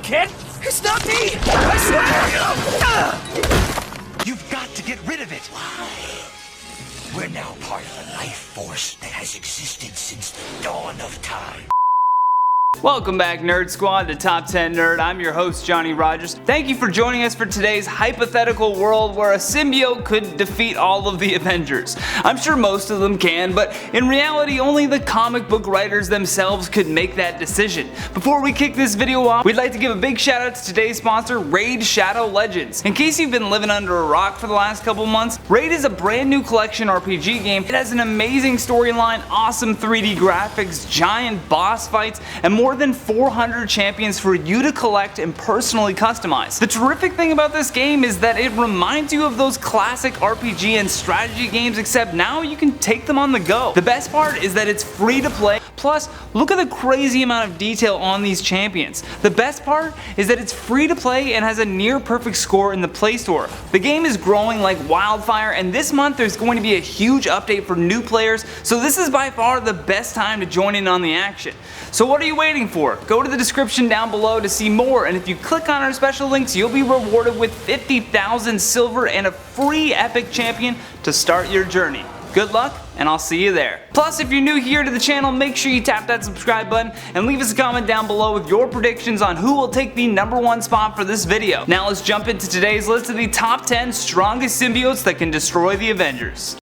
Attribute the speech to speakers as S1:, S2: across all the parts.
S1: kid! It's not me! I swear!
S2: You've got to get rid of it! Why? We're now part of a life force that has existed since the dawn of time.
S3: Welcome back, Nerd Squad, to Top 10 Nerd. I'm your host, Johnny Rogers. Thank you for joining us for today's hypothetical world where a symbiote could defeat all of the Avengers. I'm sure most of them can, but in reality, only the comic book writers themselves could make that decision. Before we kick this video off, we'd like to give a big shout out to today's sponsor, Raid Shadow Legends. In case you've been living under a rock for the last couple months, Raid is a brand new collection RPG game. It has an amazing storyline, awesome 3D graphics, giant boss fights, and more than 400 champions for you to collect and personally customize. The terrific thing about this game is that it reminds you of those classic RPG and strategy games, except now you can take them on the go. The best part is that it's free to play, plus look at the crazy amount of detail on these champions. The best part is that it's free to play and has a near perfect score in the Play Store. The game is growing like wildfire, and this month there's going to be a huge update for new players, so this is by far the best time to join in on the action. So what are you waiting for? Go to the description down below to see more, and if you click on our special links, you'll be rewarded with 50,000 silver and a free epic champion to start your journey. Good luck, and I'll see you there. Plus, if you're new here to the channel, make sure you tap that subscribe button and leave us a comment down below with your predictions on who will take the #1 spot for this video. Now let's jump into today's list of the top 10 strongest symbiotes that can destroy the Avengers.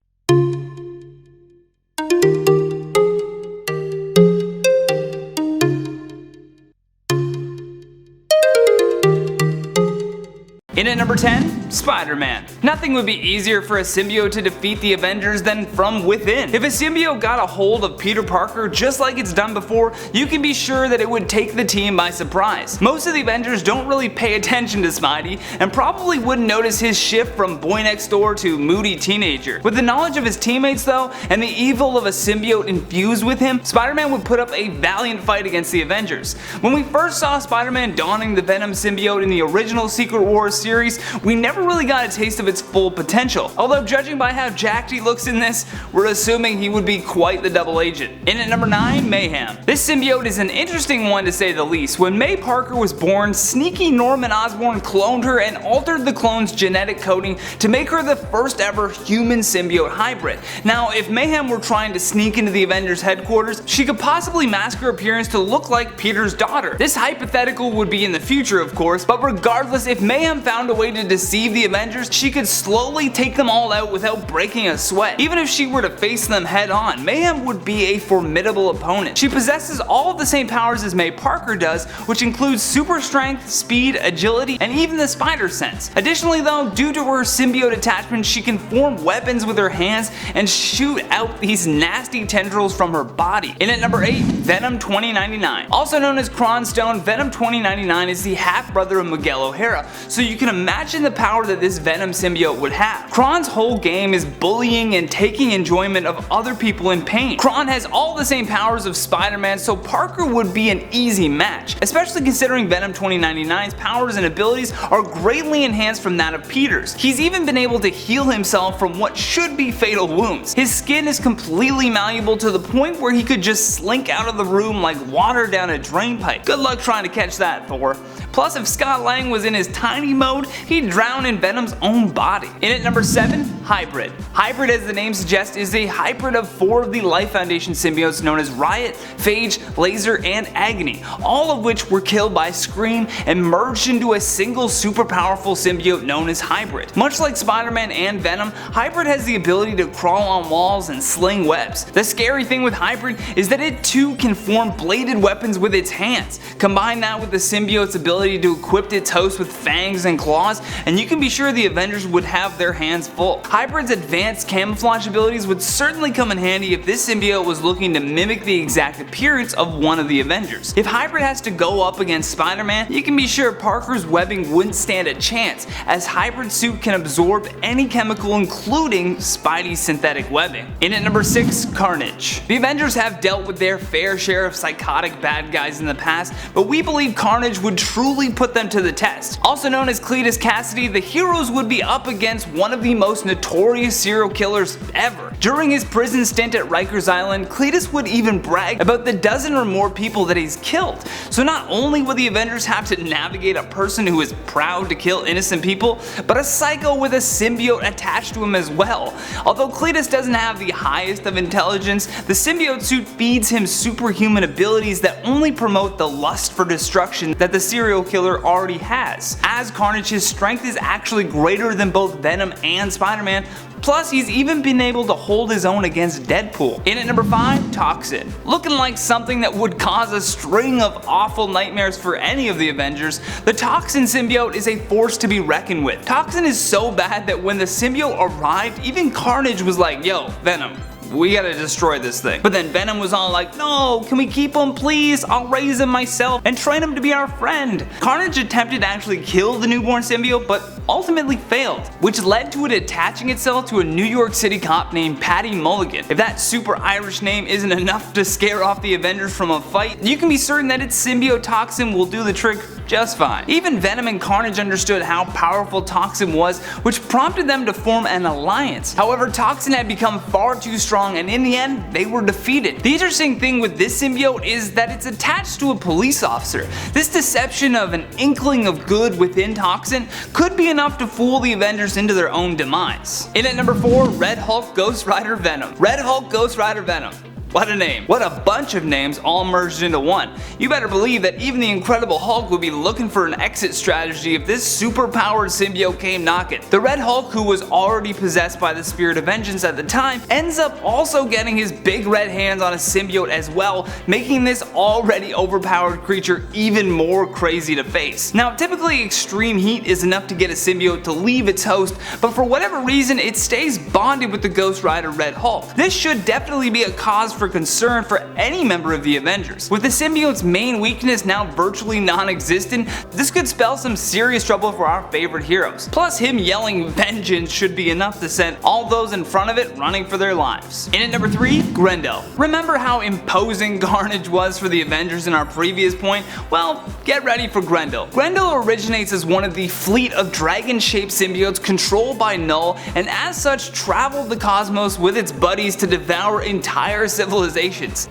S3: In at number 10, Spider-Man. Nothing would be easier for a symbiote to defeat the Avengers than from within. If a symbiote got a hold of Peter Parker just like it's done before, you can be sure that it would take the team by surprise. Most of the Avengers don't really pay attention to Spidey and probably wouldn't notice his shift from boy next door to moody teenager. With the knowledge of his teammates though, and the evil of a symbiote infused with him, Spider-Man would put up a valiant fight against the Avengers. When we first saw Spider-Man donning the Venom symbiote in the original Secret Wars series, we never really got a taste of its full potential. Although judging by how jacked he looks in this, we're assuming he would be quite the double agent. In at number 9, Mayhem. This symbiote is an interesting one to say the least. When May Parker was born, sneaky Norman Osborn cloned her and altered the clone's genetic coding to make her the first ever human symbiote hybrid. Now, if Mayhem were trying to sneak into the Avengers headquarters, she could possibly mask her appearance to look like Peter's daughter. This hypothetical would be in the future, of course, but regardless, if Mayhem found a way to deceive the Avengers, she could slowly take them all out without breaking a sweat. Even if she were to face them head on, Mayhem would be a formidable opponent. She possesses all of the same powers as May Parker does, which includes super strength, speed, agility, and even the spider sense. Additionally though, due to her symbiote attachment, she can form weapons with her hands and shoot out these nasty tendrils from her body. In at number 8, Venom 2099. Also known as Cronstone, Venom 2099 is the half-brother of Miguel O'Hara, so you can imagine the power that this Venom symbiote would have. Kron's whole game is bullying and taking enjoyment of other people in pain. Kron has all the same powers of Spider-Man, so Parker would be an easy match, especially considering Venom 2099's powers and abilities are greatly enhanced from that of Peter's. He's even been able to heal himself from what should be fatal wounds. His skin is completely malleable to the point where he could just slink out of the room like water down a drain pipe. Good luck trying to catch that, Thor. Plus, if Scott Lang was in his tiny mode, he'd drown in Venom's own body. In at number 7, Hybrid. Hybrid, as the name suggests, is a hybrid of 4 of the Life Foundation symbiotes known as Riot, Phage, Laser, and Agony, all of which were killed by Scream and merged into a single super powerful symbiote known as Hybrid. Much like Spider-Man and Venom, Hybrid has the ability to crawl on walls and sling webs. The scary thing with Hybrid is that it too can form bladed weapons with its hands. Combine that with the symbiote's ability to equip its host with fangs and claws, and you can be sure the Avengers would have their hands full. Hybrid's advanced camouflage abilities would certainly come in handy if this symbiote was looking to mimic the exact appearance of one of the Avengers. If Hybrid has to go up against Spider-Man, you can be sure Parker's webbing wouldn't stand a chance, as Hybrid's suit can absorb any chemical including Spidey's synthetic webbing. In at number 6, Carnage. The Avengers have dealt with their fair share of psychotic bad guys in the past, but we believe Carnage would truly truly put them to the test. Also known as Cletus Cassidy, the heroes would be up against one of the most notorious serial killers ever. During his prison stint at Rikers Island, Cletus would even brag about the dozen or more people that he's killed. So not only would the Avengers have to navigate a person who is proud to kill innocent people, but a psycho with a symbiote attached to him as well. Although Cletus doesn't have the highest of intelligence, the symbiote suit feeds him superhuman abilities that only promote the lust for destruction that the serial killer already has. As Carnage, his strength is actually greater than both Venom and Spider-Man. Plus, he's even been able to hold his own against Deadpool. In at number 5, Toxin. Looking like something that would cause a string of awful nightmares for any of the Avengers, the Toxin symbiote is a force to be reckoned with. Toxin is so bad that when the symbiote arrived, even Carnage was like, yo, Venom, we gotta destroy this thing. But then Venom was all like, no, can we keep him please? I'll raise him myself and train him to be our friend. Carnage attempted to actually kill the newborn symbiote, but ultimately failed, which led to it attaching itself to a New York City cop named Paddy Mulligan. If that super Irish name isn't enough to scare off the Avengers from a fight, you can be certain that its symbiote Toxin will do the trick just fine. Even Venom and Carnage understood how powerful Toxin was, which prompted them to form an alliance. However, Toxin had become far too strong, and in the end, they were defeated. The interesting thing with this symbiote is that it's attached to a police officer. This deception of an inkling of good within Toxin could be enough to fool the Avengers into their own demise. In at number 4, Red Hulk Ghost Rider Venom. Red Hulk Ghost Rider Venom. What a name. What a bunch of names all merged into one. You better believe that even the Incredible Hulk would be looking for an exit strategy if this super-powered symbiote came knocking. The Red Hulk, who was already possessed by the spirit of vengeance at the time, ends up also getting his big red hands on a symbiote as well, making this already overpowered creature even more crazy to face. Now, typically extreme heat is enough to get a symbiote to leave its host, but for whatever reason, it stays bonded with the Ghost Rider Red Hulk. This should definitely be a cause for concern for any member of the Avengers. With the symbiote's main weakness now virtually non-existent, this could spell some serious trouble for our favorite heroes. Plus, him yelling vengeance should be enough to send all those in front of it running for their lives. In at number 3, Grendel. Remember how imposing Carnage was for the Avengers in our previous point? Well, get ready for Grendel. Grendel originates as one of the fleet of dragon-shaped symbiotes controlled by Knull, and as such traveled the cosmos with its buddies to devour entire civilizations.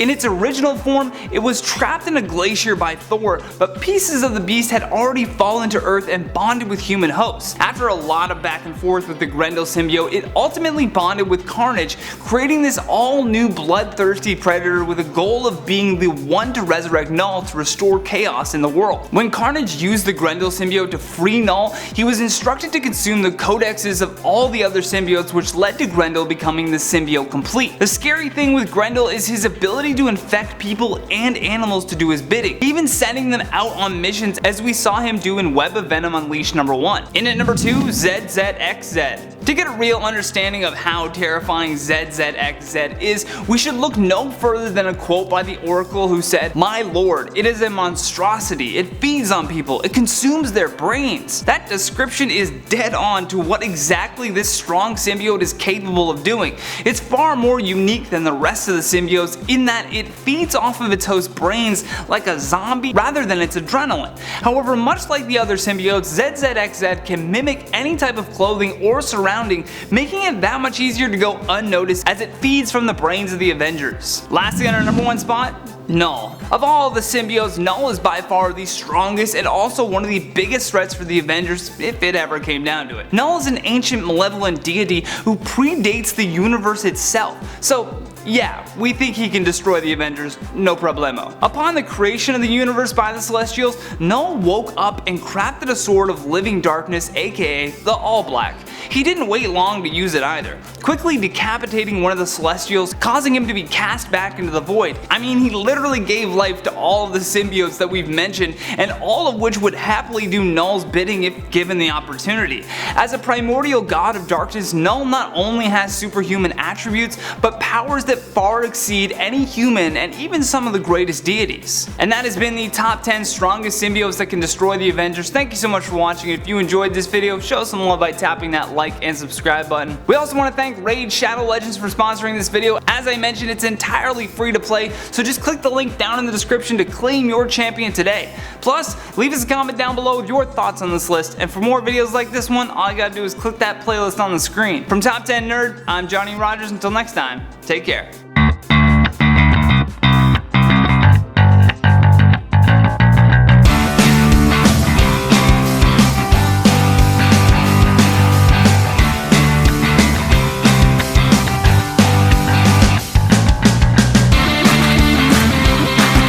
S3: In its original form, it was trapped in a glacier by Thor, but pieces of the beast had already fallen to Earth and bonded with human hosts. After a lot of back and forth with the Grendel symbiote, it ultimately bonded with Carnage, creating this all-new bloodthirsty predator with a goal of being the one to resurrect Knull to restore chaos in the world. When Carnage used the Grendel symbiote to free Knull, he was instructed to consume the codexes of all the other symbiotes, which led to Grendel becoming the symbiote complete. The scary thing with Grendel is his ability to infect people and animals to do his bidding, even sending them out on missions as we saw him do in Web of Venom Unleashed number 1. In at number 2, Zzzxx. To get a real understanding of how terrifying Zzzxz is, we should look no further than a quote by the Oracle who said, "My lord, it is a monstrosity, it feeds on people, it consumes their brains." That description is dead on to what exactly this strong symbiote is capable of doing. It's far more unique than the rest of the symbiotes in that it feeds off of its host's brains like a zombie rather than its adrenaline. However, much like the other symbiotes, Zzzxz can mimic any type of clothing or surrounding, making it that much easier to go unnoticed as it feeds from the brains of the Avengers. Lastly, on our number 1 spot, Knull. Of all the symbiotes, Knull is by far the strongest and also one of the biggest threats for the Avengers if it ever came down to it. Knull is an ancient malevolent deity who predates the universe itself, so yeah, we think he can destroy the Avengers, no problemo. Upon the creation of the universe by the Celestials, Knull woke up and crafted a sword of living darkness, aka the All Black. He didn't wait long to use it either, quickly decapitating one of the Celestials, causing him to be cast back into the void. I mean, he literally gave life to all of the symbiotes that we've mentioned, and all of which would happily do Knull's bidding if given the opportunity. As a primordial god of darkness, Knull not only has superhuman attributes, but powers that far exceed any human and even some of the greatest deities. And that has been the top 10 strongest symbiotes that can destroy the Avengers. Thank you so much for watching. If you enjoyed this video, show some love by tapping that like and subscribe button. We also want to thank thank Raid Shadow Legends for sponsoring this video. As I mentioned, it's entirely free to play, so just click the link down in the description to claim your champion today. Plus, leave us a comment down below with your thoughts on this list, and for more videos like this one, all you gotta do is click that playlist on the screen. From Top 10 Nerd, I'm Johnny Rogers. Until next time, take care.